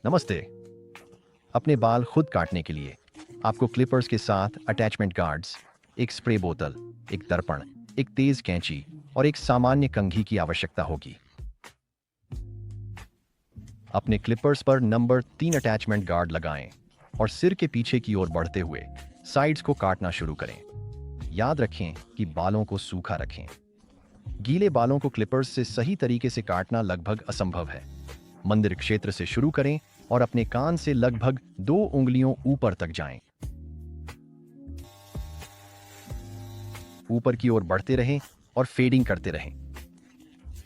नमस्ते। अपने बाल खुद काटने के लिए आपको क्लिपर्स के साथ अटैचमेंट गार्ड्स, एक स्प्रे बोतल, एक दर्पण, एक तेज कैंची और एक सामान्य कंघी की आवश्यकता होगी। अपने क्लिपर्स पर नंबर 3 अटैचमेंट गार्ड लगाएं और सिर के पीछे की ओर बढ़ते हुए साइड्स को काटना शुरू करें। याद रखें कि बालों को सूखा रखें। गीले बालों को क्लिपर्स से सही तरीके से काटना लगभग असंभव है। मंदिर क्षेत्र से शुरू करें और अपने कान से लगभग 2 उंगलियों ऊपर तक जाएं। ऊपर की ओर बढ़ते रहें और फेडिंग करते रहें।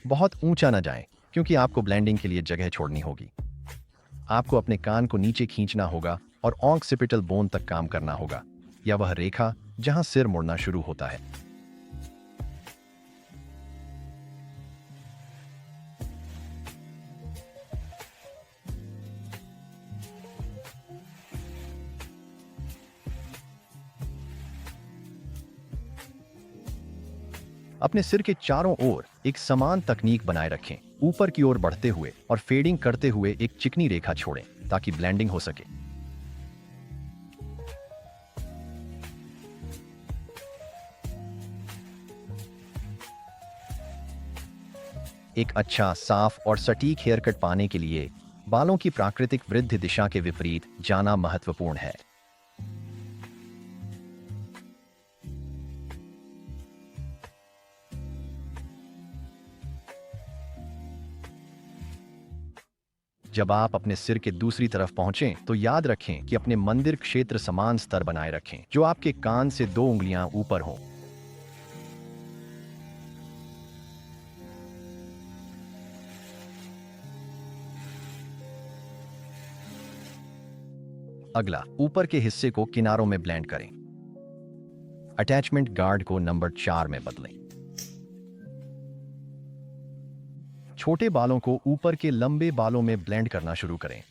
बहुत ऊंचा न जाएं, क्योंकि आपको ब्लेंडिंग के लिए जगह छोड़नी होगी। आपको अपने कान को नीचे खींचना होगा और ऑक्सिपिटल बोन तक काम करना होगा, या वह रेखा जहां सिर मुड़ना शुरू होता है। अपने सिर के चारों ओर एक समान तकनीक बनाए रखें। ऊपर की ओर बढ़ते हुए और फेडिंग करते हुए एक चिकनी रेखा छोड़ें ताकि ब्लेंडिंग हो सके। एक अच्छा, साफ और सटीक हेयर कट पाने के लिए बालों की प्राकृतिक वृद्धि दिशा के विपरीत जाना महत्वपूर्ण है। जब आप अपने सिर के दूसरी तरफ पहुंचें, तो याद रखें कि अपने मंदिर क्षेत्र समान स्तर बनाए रखें, जो आपके कान से 2 उंगलियां ऊपर हों। अगला, ऊपर के हिस्से को किनारों में ब्लेंड करें। अटैचमेंट गार्ड को नंबर 4 में बदलें। छोटे बालों को ऊपर के लंबे बालों में ब्लेंड करना शुरू करें।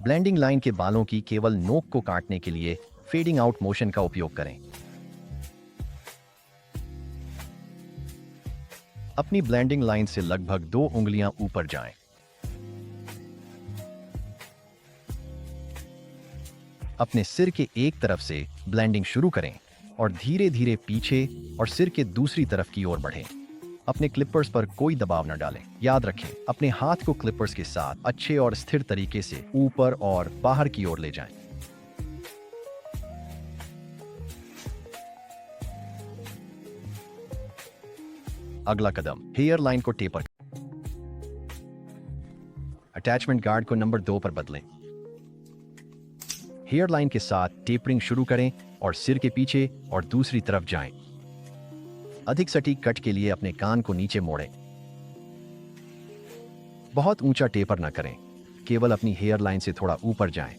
ब्लेंडिंग लाइन के बालों की केवल नोक को काटने के लिए फेडिंग आउट मोशन का उपयोग करें। अपनी ब्लेंडिंग लाइन से लगभग 2 उंगलियां ऊपर जाएं। अपने सिर के एक तरफ से ब्लेंडिंग शुरू करें और धीरे धीरे पीछे और सिर के दूसरी तरफ की ओर बढ़ें। अपने क्लिपर्स पर कोई दबाव न डालें। याद रखें, अपने हाथ को क्लिपर्स के साथ अच्छे और स्थिर तरीके से ऊपर और बाहर की ओर ले जाएं। अगला कदम, हेयर लाइन को टेपर। अटैचमेंट गार्ड को नंबर 2 पर बदलें। हेयर लाइन के साथ टेपरिंग शुरू करें और सिर के पीछे और दूसरी तरफ जाएं। अधिक सटीक कट के लिए अपने कान को नीचे मोड़ें। बहुत ऊंचा टेपर न करें, केवल अपनी हेयर लाइन से थोड़ा ऊपर जाएं।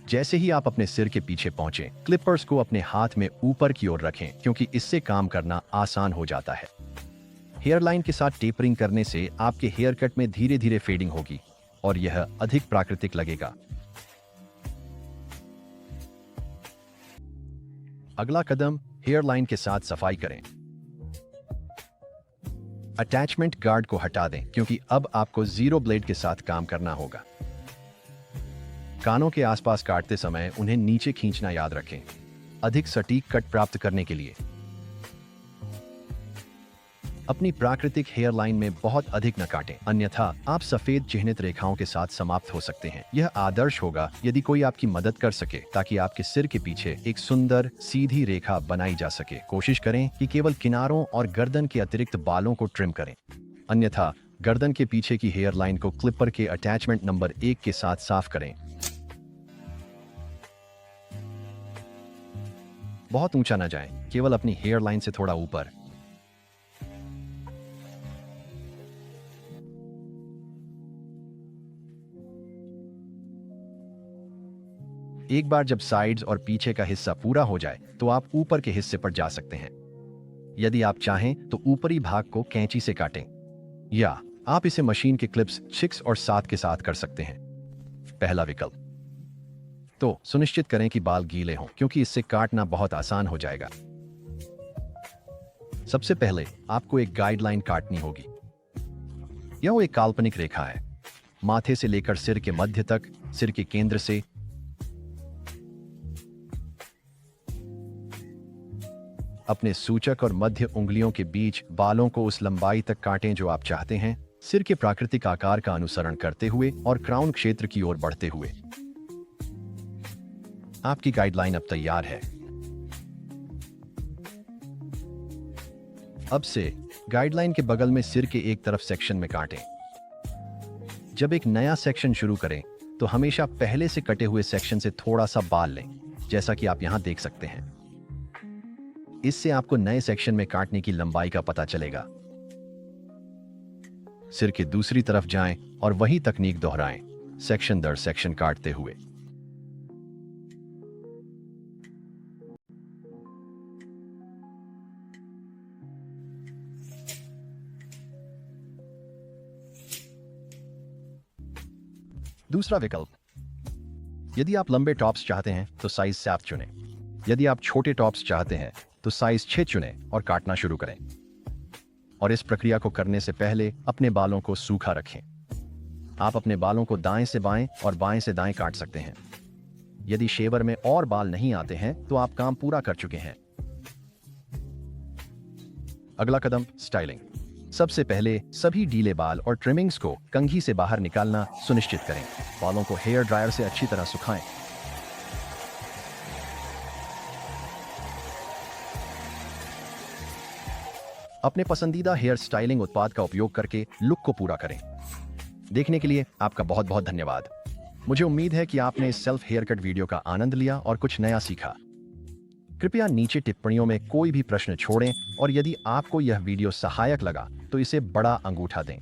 जैसे ही आप अपने सिर के पीछे पहुंचे, क्लिपर्स को अपने हाथ में ऊपर की ओर रखें, क्योंकि इससे काम करना आसान हो जाता है। हेयर लाइन के साथ टेपरिंग करने से आपके हेयर कट में धीरे धीरे फेडिंग होगी और यह अधिक प्राकृतिक लगेगा। अगला कदम, हेयर लाइन के साथ सफाई करें। अटैचमेंट गार्ड को हटा दें, क्योंकि अब आपको जीरो ब्लेड के साथ काम करना होगा। कानों के आसपास काटते समय उन्हें नीचे खींचना याद रखें, अधिक सटीक कट प्राप्त करने के लिए। अपनी प्राकृतिक हेयर लाइन में बहुत अधिक न काटें, अन्यथा आप सफेद चिह्नित रेखाओं के साथ समाप्त हो सकते हैं। यह आदर्श होगा यदि कोई आपकी मदद कर सके, ताकि आपके सिर के पीछे एक सुंदर सीधी रेखा बनाई जा सके। कोशिश करें कि केवल किनारों और गर्दन के अतिरिक्त बालों को ट्रिम करें, अन्यथा गर्दन के पीछे की हेयर लाइन को क्लिपर के अटैचमेंट नंबर 1 के साथ साफ करें। बहुत ऊंचा न जाएं, केवल अपनी हेयर लाइन से थोड़ा ऊपर। एक बार जब साइड्स और पीछे का हिस्सा पूरा हो जाए, तो आप ऊपर के हिस्से पर जा सकते हैं। यदि आप चाहें तो ऊपरी भाग को कैंची से काटें, या आप इसे मशीन के क्लिप्स 6 और 7 के साथ कर सकते हैं। पहला विकल्प। तो सुनिश्चित करें कि बाल गीले हों, क्योंकि इससे काटना बहुत आसान हो जाएगा। सबसे पहले आपको एक गाइडलाइन काटनी होगी। यह एक काल्पनिक रेखा है। माथे से लेकर सिर के मध्य तक, सिर के केंद्र से अपने सूचक और मध्य उंगलियों के बीच बालों को उस लंबाई तक काटें जो आप चाहते हैं, सिर के प्राकृतिक आकार का अनुसरण करते हुए और क्राउन क्षेत्र की ओर बढ़ते हुए। आपकी गाइडलाइन अब तैयार है। अब से गाइडलाइन के बगल में सिर के एक तरफ सेक्शन में काटें। जब एक नया सेक्शन शुरू करें तो हमेशा पहले से कटे हुए सेक्शन से थोड़ा सा बाल लें, जैसा कि आप यहां देख सकते हैं। इससे आपको नए सेक्शन में काटने की लंबाई का पता चलेगा। सिर के दूसरी तरफ जाएं और वही तकनीक दोहराएं, सेक्शन दर सेक्शन काटते हुए। दूसरा विकल्प, यदि आप लंबे टॉप्स चाहते हैं तो साइज 7 चुनें। यदि आप छोटे टॉप्स चाहते हैं तो साइज 6 चुनें और काटना शुरू करें। और इस प्रक्रिया को करने से पहले अपने बालों को सूखा रखें। आप अपने बालों को दाएं से बाएं और बाएं से दाएं काट सकते हैं। यदि शेवर में और बाल नहीं आते हैं तो आप काम पूरा कर चुके हैं। अगला कदम, स्टाइलिंग। सबसे पहले सभी ढीले बाल और ट्रिमिंग्स को कंघी से बाहर निकालना सुनिश्चित करें। बालों को हेयर ड्रायर से अच्छी तरह सुखाएं। अपने पसंदीदा हेयर स्टाइलिंग उत्पाद का उपयोग करके लुक को पूरा करें। देखने के लिए आपका बहुत बहुत धन्यवाद। मुझे उम्मीद है कि आपने इस सेल्फ हेयर कट वीडियो का आनंद लिया और कुछ नया सीखा। कृपया नीचे टिप्पणियों में कोई भी प्रश्न छोड़ें और यदि आपको यह वीडियो सहायक लगा तो इसे बड़ा अंगूठा दें।